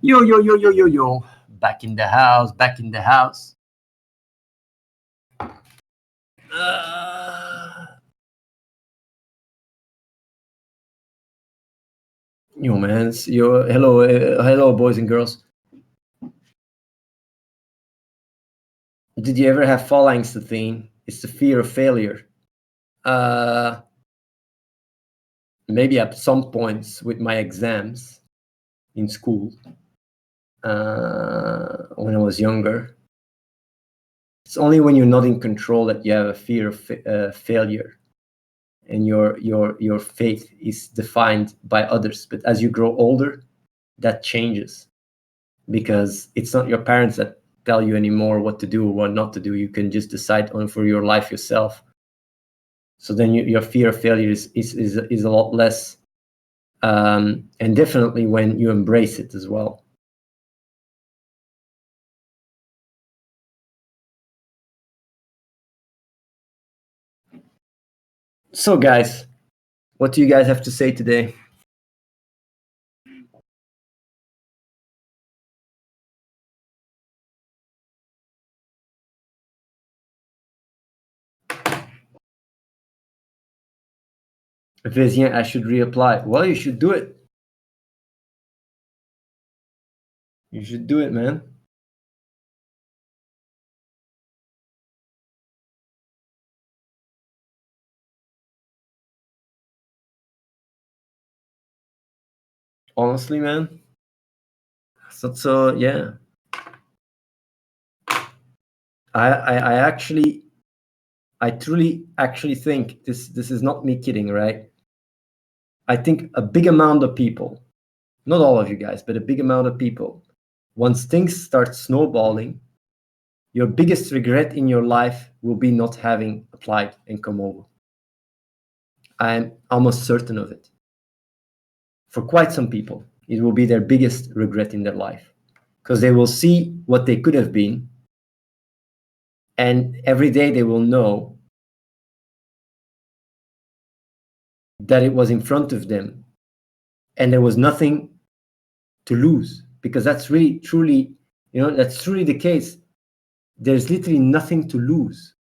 Yo, yo, yo, yo, yo, yo. Back in the house, back in the house. Yo, man. Hello, hello, boys and girls. Did you ever have fall angst, Athene? It's the fear of failure. Maybe at some points with my exams in school when I was younger. It's only when you're not in control that you have a fear of failure, and your faith is defined by others. But as you grow older, that changes, because it's not your parents that tell you anymore what to do or what not to do. You can just decide on for your life yourself. So then your fear of failure is a lot less, and definitely when you embrace it as well. So guys, what do you guys have to say today? Vizien, I should reapply. Well, you should do it. You should do it, man. Honestly, man. So yeah. I truly actually think this is not me kidding, right? I think a big amount of people, not all of you guys, but a big amount of people, once things start snowballing, your biggest regret in your life will be not having applied and come over. I'm almost certain of it. For quite some people, it will be their biggest regret in their life, because they will see what they could have been, and every day they will know that it was in front of them and there was nothing to lose, because that's really truly, that's truly the case. There's literally nothing to lose.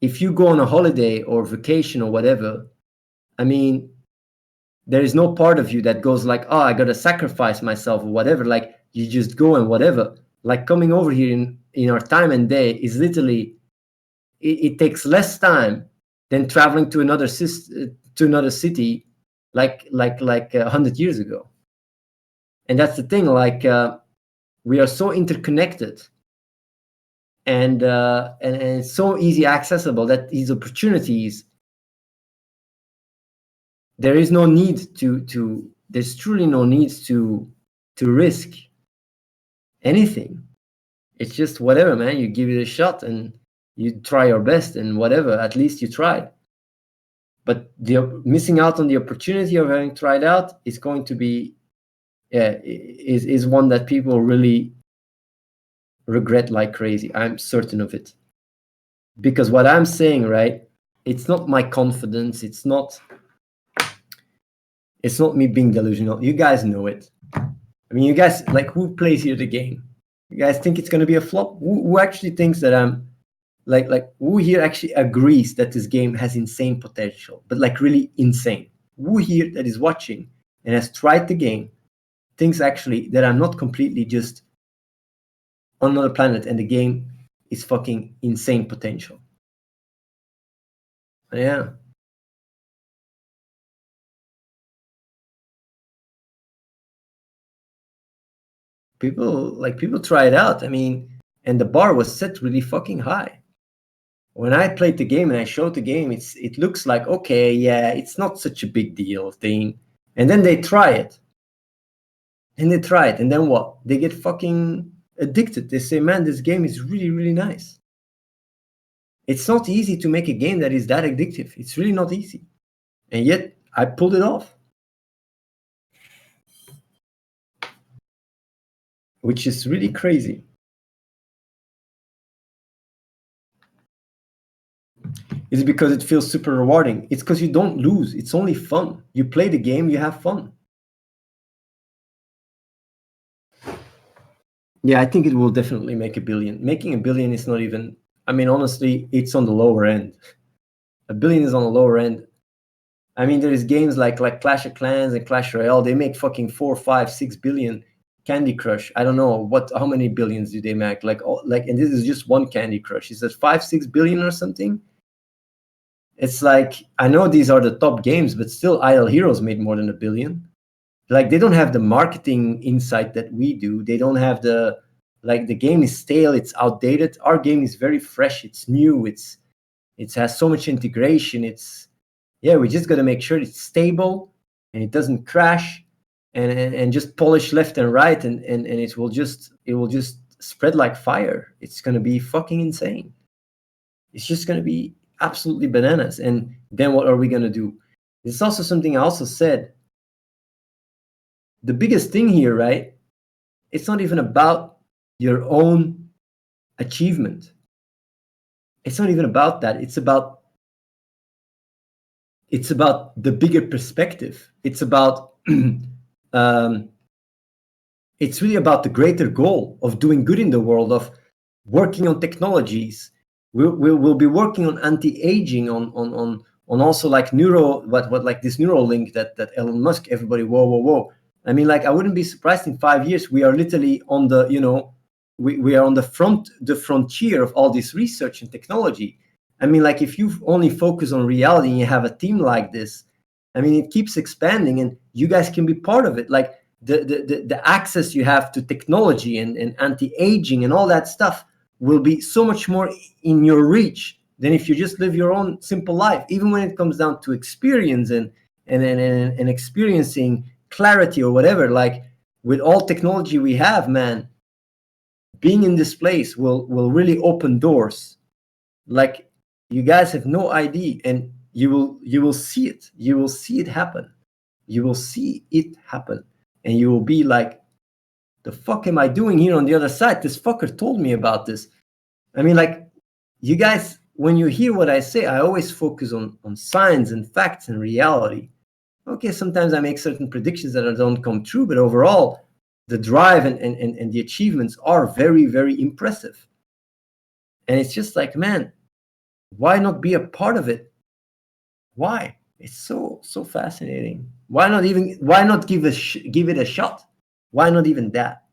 If you go on a holiday or vacation or whatever, I mean, there is no part of you that goes like, oh, I gotta sacrifice myself or whatever. Like, you just go and whatever. Like, coming over here in our time and day is literally, it takes less time than traveling to another city like 100 years ago. And that's the thing, like, we are so interconnected, and it's so easy accessible that these opportunities, there is no need to there's truly no need to risk anything. It's just whatever, man. You give it a shot and you try your best, and whatever, at least you tried. But the missing out on the opportunity of having tried out is going to be, is one that people really regret like crazy. I'm certain of it. Because what I'm saying, right, it's not my confidence, it's not me being delusional. You guys know it. I mean, you guys, like, who plays here the game? You guys think it's going to be a flop? Who actually thinks that I'm like who here actually agrees that this game has insane potential, but like really insane? Who here that is watching and has tried the game thinks actually that I'm not completely just on another planet and the game is fucking insane potential? Yeah. People try it out. I mean, and the bar was set really fucking high. When I played the game and I showed the game, it looks like, okay, yeah, it's not such a big deal thing. And then they try it. And they try it, and then what? They get fucking addicted. They say, man, this game is really, really nice. It's not easy to make a game that is that addictive. It's really not easy. And yet I pulled it off, which is really crazy. It's because it feels super rewarding. It's because you don't lose. It's only fun. You play the game, you have fun. Yeah, I think it will definitely make a billion. Making a billion is not even, I mean, honestly, it's on the lower end. A billion is on the lower end. I mean, there's games like Clash of Clans and Clash Royale. They make fucking 4, 5, 6 billion. Candy Crush, I don't know how many billions do they make? And this is just one Candy Crush. Is it 5, 6 billion or something? It's like, I know these are the top games, but still, Idle Heroes made more than a billion. Like, they don't have the marketing insight that we do. They don't have the game is stale, it's outdated. Our game is very fresh, it's new, it has so much integration. We just got to make sure it's stable and it doesn't crash, and just polish left and right, and it will just spread like fire. It's going to be fucking insane. It's just going to be absolutely bananas. And then what are we going to do? It's also something I also said. The biggest thing here, right? It's not even about your own achievement. It's not even about that. It's about the bigger perspective. It's about it's really about the greater goal of doing good in the world, of working on technologies. We'll be working on anti-aging, on also like like this Neuralink that Elon Musk. Everybody, whoa. I mean, like, I wouldn't be surprised in 5 years we are literally on the, we are on the frontier of all this research and technology. I mean, like, if you only focus on reality and you have a team like this, I mean, it keeps expanding, and you guys can be part of it. Like, the access you have to technology and anti-aging and all that stuff will be so much more in your reach than if you just live your own simple life. Even when it comes down to experience and experiencing clarity or whatever, like, with all technology we have, man, being in this place will really open doors. Like, you guys have no idea, and you will see it. You will see it happen. You will see it happen, and you will be like, the fuck am I doing here on the other side? This fucker told me about this. I mean, like, you guys, when you hear what I say, I always focus on science and facts and reality. Okay, sometimes I make certain predictions that don't come true, but overall, the drive and the achievements are very, very impressive. And it's just like, man, why not be a part of it? Why? It's so fascinating. Why not give it a shot? Why not even that?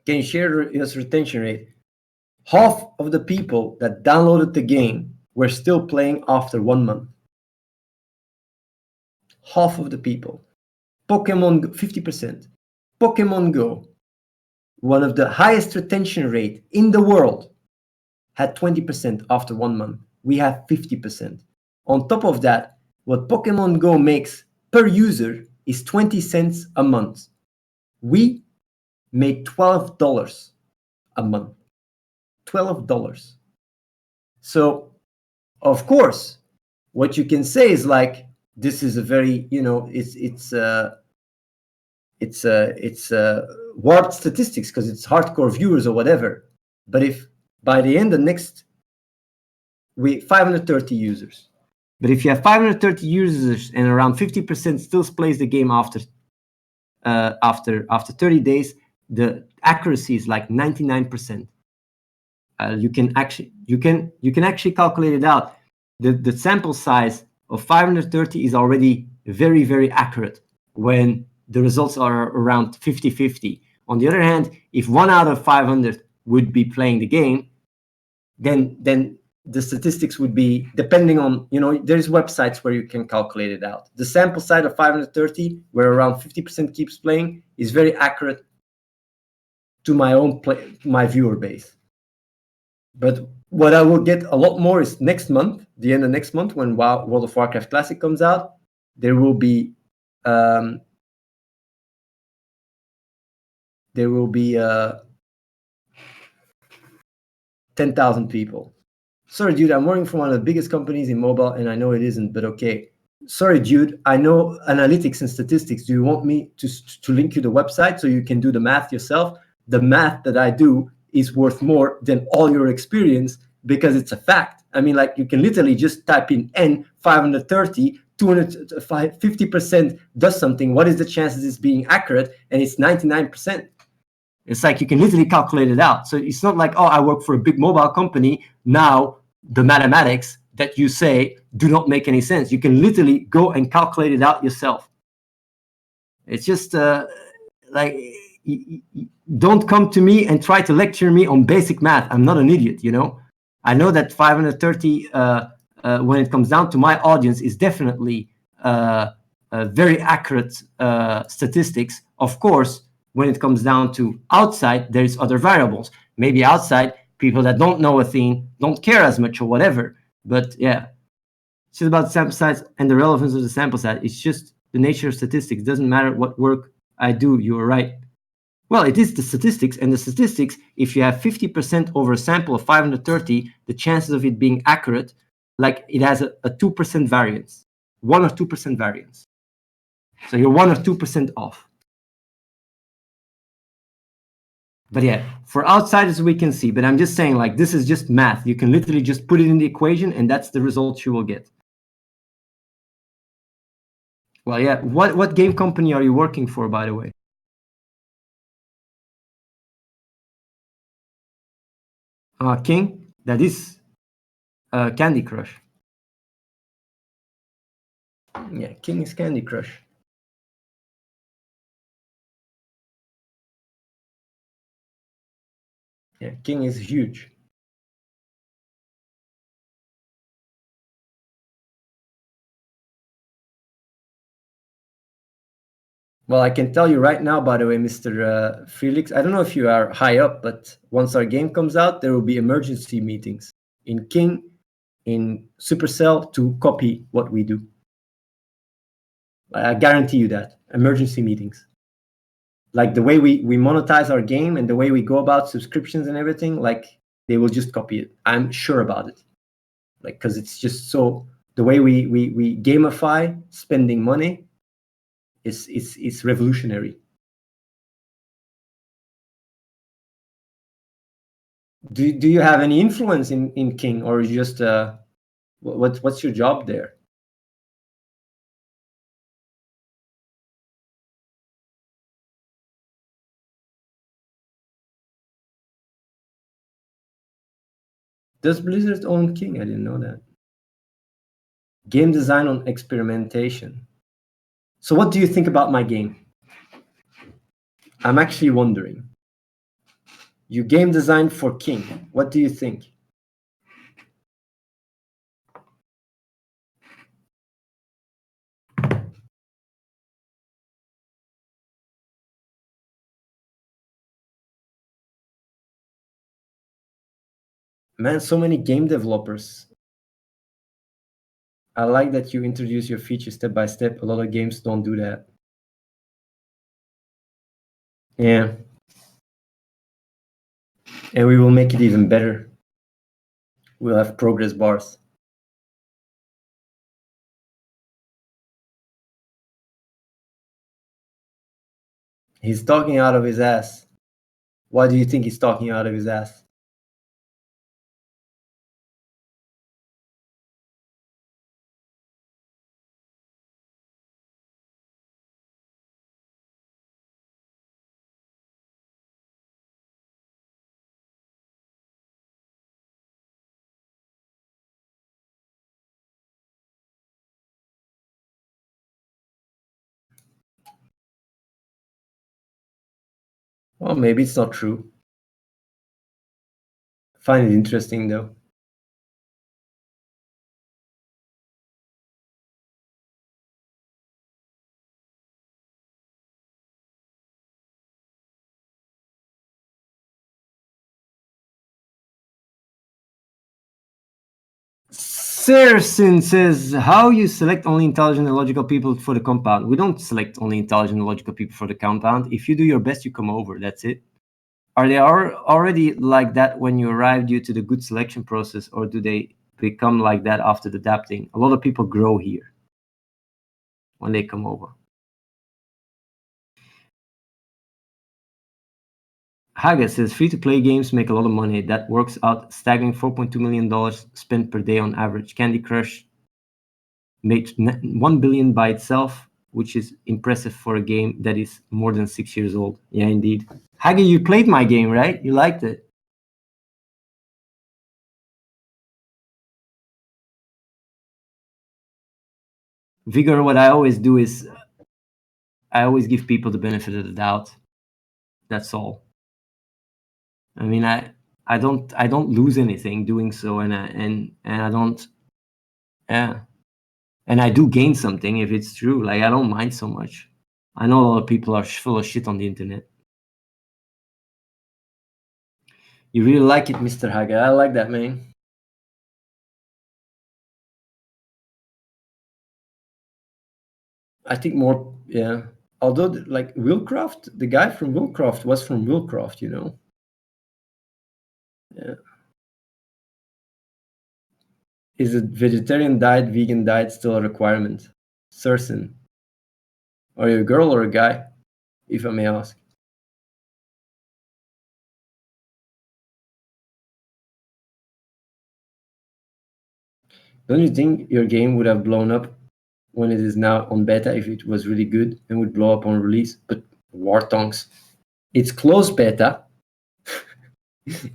Can you share your retention rate? Half of the people that downloaded the game were still playing after 1 month. Half of the people. Pokemon Go, 50%. Pokemon Go, one of the highest retention rate in the world, had 20% after 1 month. We have 50%. On top of that, what Pokemon Go makes per user is 20 cents a month. We made $12 a month. $12. So, of course, what you can say is like, this is a very, it's warped statistics because it's hardcore viewers or whatever. But if by the end of next, 530 users. But if you have 530 users and around 50% still plays the game after 30 days, the accuracy is like 99%. You can actually calculate it out. The sample size of 530 is already very, very accurate when the results are around 50-50. On the other hand, if 1 out of 500 would be playing the game, then the statistics would be, depending on, there's websites where you can calculate it out. The sample size of 530, where around 50% keeps playing, is very accurate to my viewer base. But what I will get a lot more is next month, the end of next month, when World of Warcraft Classic comes out, there will be 10,000 people. Sorry, dude, I'm working for one of the biggest companies in mobile, and I know it isn't, but okay. Sorry, dude, I know analytics and statistics. Do you want me to link you the website so you can do the math yourself? The math that I do is worth more than all your experience, because it's a fact. I mean, like, you can literally just type in N 530, 250% does something. What is the chances it's being accurate? And it's 99%. It's like you can literally calculate it out. So it's not like, oh, I work for a big mobile company. Now the mathematics that you say do not make any sense. You can literally go and calculate it out yourself. It's just like, don't come to me and try to lecture me on basic math. I'm not an idiot, you know. I know that 530, when it comes down to my audience, is definitely very accurate statistics. Of course, when it comes down to outside, there's other variables. Maybe outside, people that don't know Athene don't care as much or whatever. But yeah, it's just about sample size and the relevance of the sample size. It's just the nature of statistics. It doesn't matter what work I do, you are right. Well, it is the statistics, and the statistics, if you have 50% over a sample of 530, the chances of it being accurate, like it has a 2% variance, 1 or 2% variance. So you're 1 or 2% off. But yeah, for outsiders, we can see. But I'm just saying, like, this is just math. You can literally just put it in the equation, and that's the result you will get. Well, yeah. What game company are you working for, by the way? King? That is Candy Crush. Yeah, King is Candy Crush. Yeah, King is huge. Well, I can tell you right now, by the way, Mr. Felix, I don't know if you are high up, but once our game comes out, there will be emergency meetings in King, in Supercell, to copy what we do. I guarantee you that. Emergency meetings. Like the way we monetize our game and the way we go about subscriptions and everything, like they will just copy it. I'm sure about it. Like, because it's just so, the way we gamify spending money is revolutionary. Do you have any influence in King, or you just what's your job there? Does Blizzard own King? I didn't know that. Game design on experimentation. So what do you think about my game? I'm actually wondering. You game design for King. What do you think? Man, so many game developers. I like that you introduce your features step by step. A lot of games don't do that. Yeah. And we will make it even better. We'll have progress bars. He's talking out of his ass. Why do you think he's talking out of his ass? Well, maybe it's not true. I find it interesting though. Sersin says, how you select only intelligent and logical people for the compound? We don't select only intelligent and logical people for the compound. If you do your best, you come over. That's it. Are they already like that when you arrive due to the good selection process, or do they become like that after the adapting? A lot of people grow here when they come over. Haga says, free-to-play games make a lot of money. That works out staggering $4.2 million spent per day on average. Candy Crush made $1 billion by itself. which is impressive for a game that is more than 6 years old. Yeah, indeed. Hage, you played my game, right? You liked it. Vigor, what I always do is I always give people the benefit of the doubt. That's all. I mean, I don't lose anything doing so, and I don't. Yeah, and I do gain something if it's true. Like, I don't mind so much. I know a lot of people are full of shit on the internet. You really like it, Mr. Haga. I like that, man. I think more, yeah. Although, like Willcraft, the guy from Willcraft was from Willcraft, you know. Yeah. Is a vegetarian diet, vegan diet still a requirement? Certain. Are you a girl or a guy, if I may ask? Don't you think your game would have blown up when it is now on beta if it was really good and would blow up on release? But War Tongs, it's closed beta.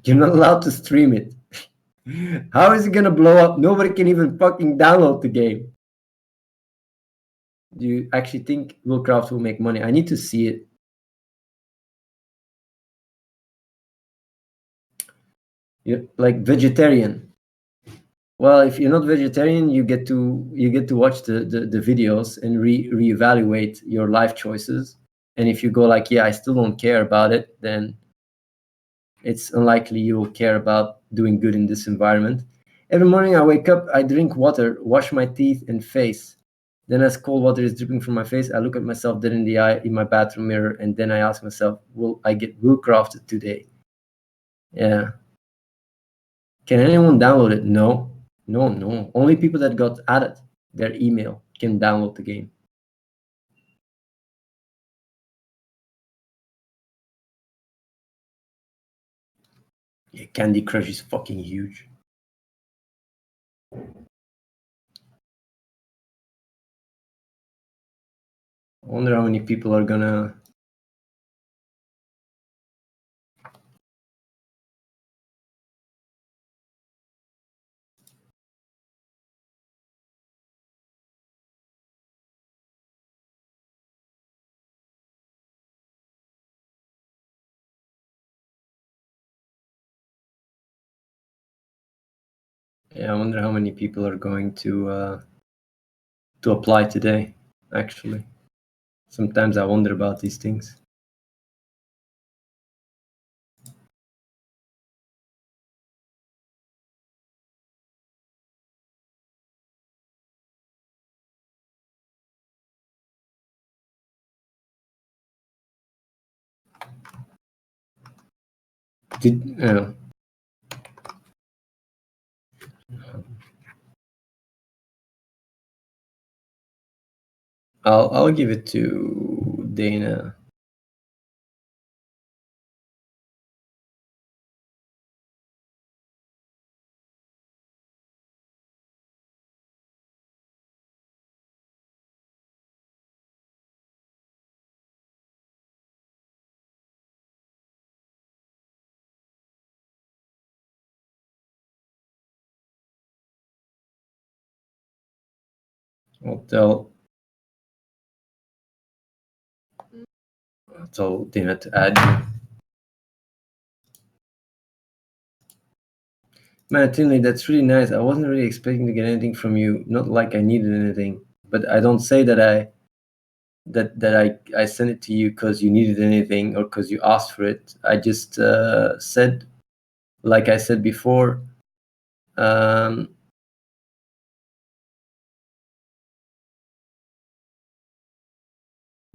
You're not allowed to stream it. How is it gonna blow up? Nobody can even fucking download the game. Do you actually think Willcraft will make money? I need to see it. Like vegetarian. Well, if you're not vegetarian, you get to watch the videos and reevaluate your life choices. And if you go like, yeah, I still don't care about it, then it's unlikely you will care about doing good in this environment. Every morning I wake up, I drink water, wash my teeth and face. Then as cold water is dripping from my face, I look at myself dead in the eye in my bathroom mirror, and then I ask myself, will I get Willcrafted today? Yeah. Can anyone download it? No. No, no. Only people that got added their email can download the game. Yeah, Candy Crush is fucking huge. I wonder how many people are gonna. Yeah, I wonder how many people are going to apply today. Actually, sometimes I wonder about these things. Did I'll give it to Dana. I'll tell Dana to add you. Man, Tinley, that's really nice. I wasn't really expecting to get anything from you. Not like I needed anything, but I don't say that I sent it to you because you needed anything or because you asked for it. I just said, like I said before, um,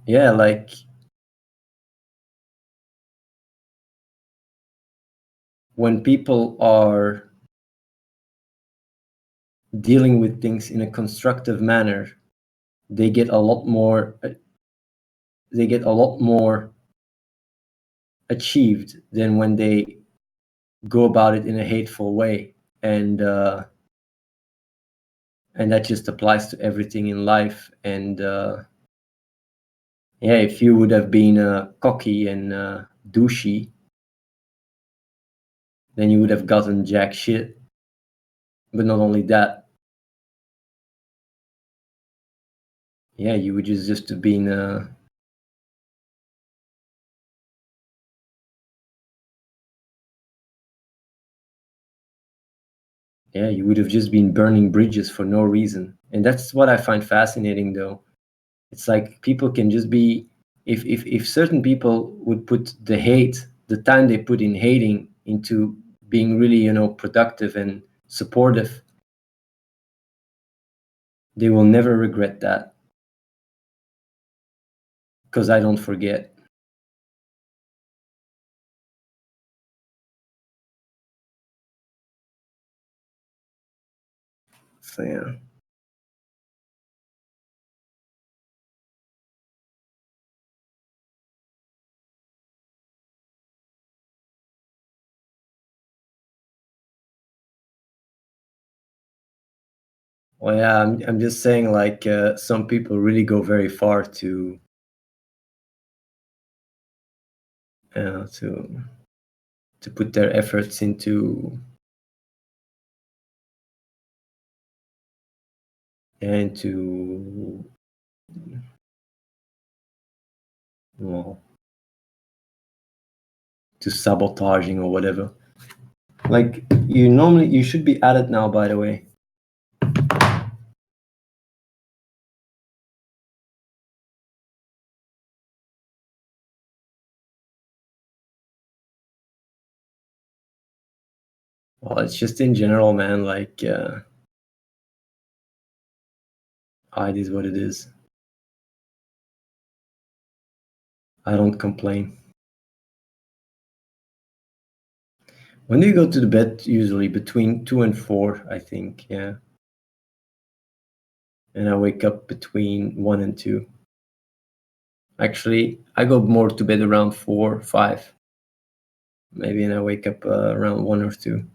yeah, like when people are dealing with things in a constructive manner, they get a lot more. They get a lot more achieved than when they go about it in a hateful way, and that just applies to everything in life. And Yeah, if you would have been cocky and douchey, then you would have gotten jack shit. But not only that, yeah, you would just have been yeah, you would have just been burning bridges for no reason. And that's what I find fascinating, though. It's like people can just be, if certain people would put the hate, the time they put in hating into being really, productive and supportive, they will never regret that, because I don't forget. So yeah. Well, yeah, I'm just saying, like, some people really go very far uh, to to put their efforts into, well, to sabotaging or whatever. Like, you should be at it now, by the way. Well, it's just in general, man. Like, it is what it is. I don't complain. When do you go to the bed? Usually between 2 and 4, I think. Yeah, and I wake up between 1 and 2. Actually, I go more to bed around 4, 5, maybe, and I wake up around 1 or 2.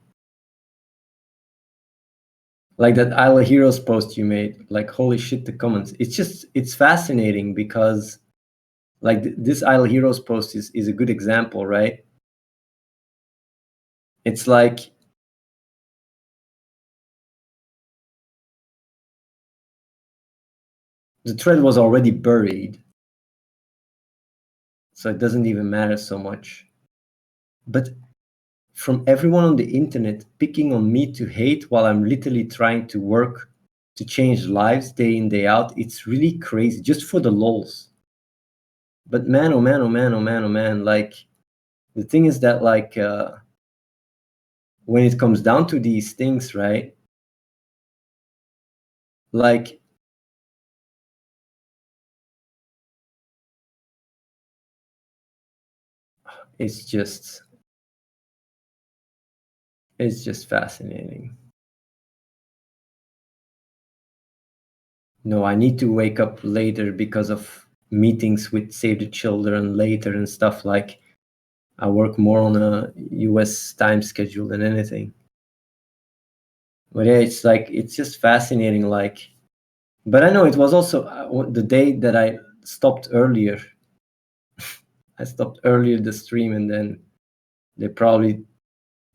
Like that Isle of Heroes post you made. Like, holy shit, the comments. It's fascinating because, like, this Isle of Heroes post is a good example, right? It's like the thread was already buried, so it doesn't even matter so much. But from everyone on the internet picking on me to hate while I'm literally trying to work to change lives day in, day out, it's really crazy, just for the lols. But man, oh man, oh man, oh man, oh man, like, the thing is that, like, when it comes down to these things, right? Like, it's just it's just fascinating. No, I need to wake up later because of meetings with Save the Children later and stuff. Like, I work more on a US time schedule than anything. But yeah, it's like, it's just fascinating. Like, but I know it was also the day that I stopped earlier. I stopped earlier the stream, and then they probably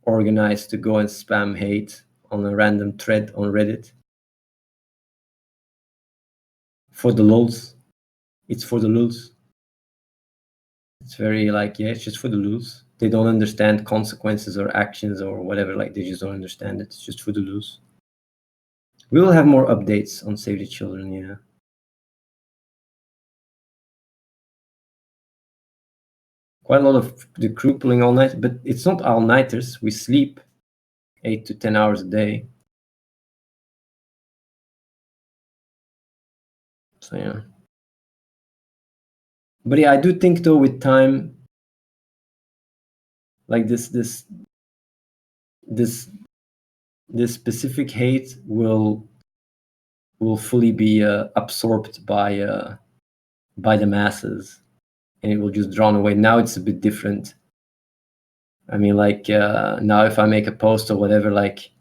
organized to go and spam hate on a random thread on Reddit for the lulz. It's for the lulz. It's very, like, yeah, it's just for the lulz. They don't understand consequences or actions or whatever. Like, they just don't understand it. It's just for the lulz. We will have more updates on Save the Children. Yeah, quite a lot of the crew pulling all night, but it's not all nighters. We sleep 8 to 10 hours a day. So yeah. But yeah, I do think, though, with time, like, this this specific hate will fully be absorbed by the masses, and it will just drown away. Now it's a bit different. I mean, like, now if I make a post or whatever, like,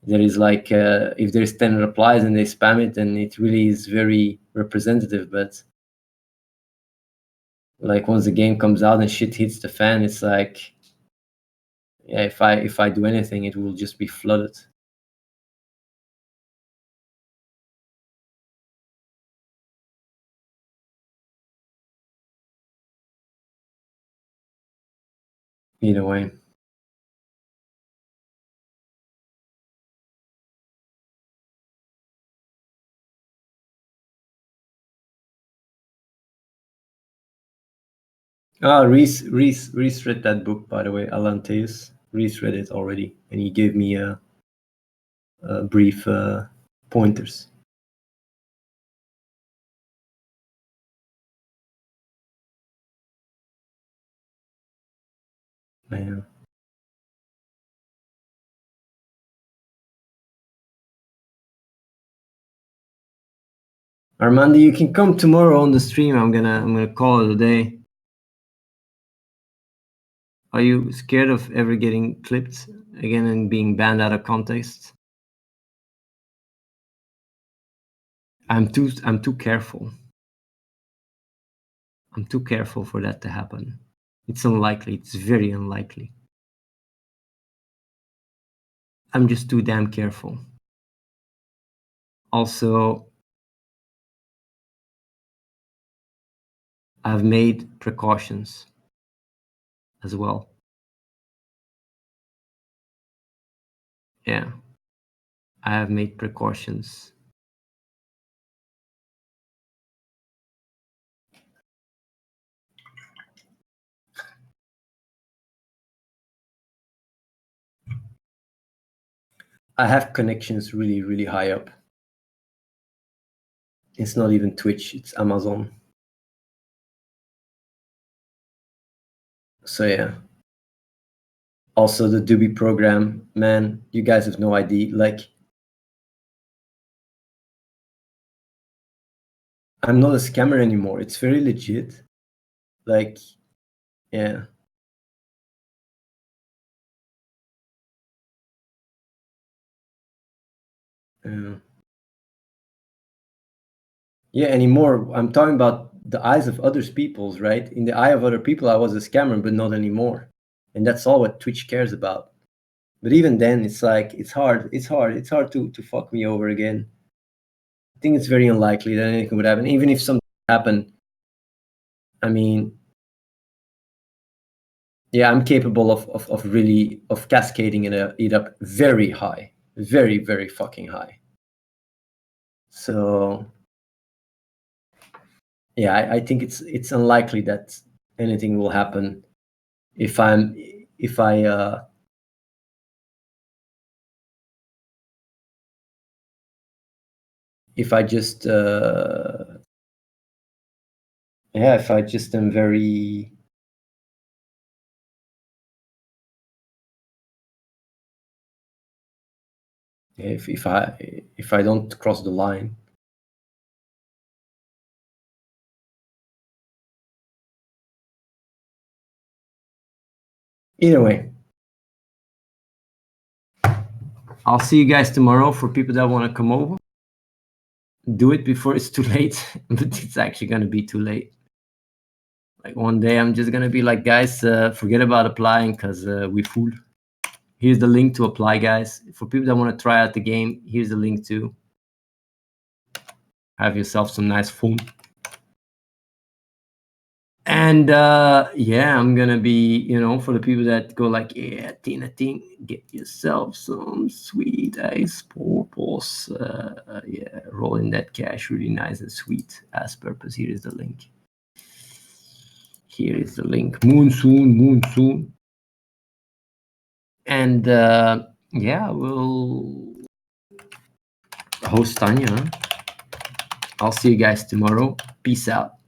there is, like, if there's 10 replies and they spam it, then it really is very representative. But Like once the game comes out and shit hits the fan, it's like, yeah, if I do anything, it will just be flooded. Either way. Ah, Reese read that book, by the way, Alanteus. Reese read it already, and he gave me a brief pointers. Man. Armando, you can come tomorrow on the stream. I'm gonna call it a day. Are you scared of ever getting clipped again and being banned out of context? I'm too careful. I'm too careful for that to happen. It's unlikely. It's very unlikely. I'm just too damn careful. Also, I've made precautions as well. Yeah, I have made precautions. I have connections really, really high up. It's not even Twitch, it's Amazon. So yeah. Also the Doobie program, man, you guys have no idea. Like, I'm not a scammer anymore. It's very legit. Like, yeah. Yeah, anymore. I'm talking about the eyes of other people's, right? In the eye of other people, I was a scammer, but not anymore. And that's all what Twitch cares about. But even then, it's like it's hard to fuck me over again. I think it's very unlikely that anything would happen. Even if something happened, I mean, yeah, I'm capable of really of cascading it up very high, very, very fucking high. So yeah, I think it's unlikely that anything will happen if I just yeah, if I just am very if I don't cross the line. Either way, I'll see you guys tomorrow. For people that want to come over, do it before it's too late. But it's actually going to be too late. Like one day I'm just going to be like, guys, forget about applying because we fooled. Here's the link to apply, guys. For people that want to try out the game, here's the link to have yourself some nice fun. And yeah, I'm gonna be, for the people that go like, yeah, Athene, get yourself some sweet ice purples. Yeah, roll in that cash really nice and sweet. As purpose, here is the link. Here is the link. Moon soon. And yeah, we'll host Tanya. I'll see you guys tomorrow. Peace out.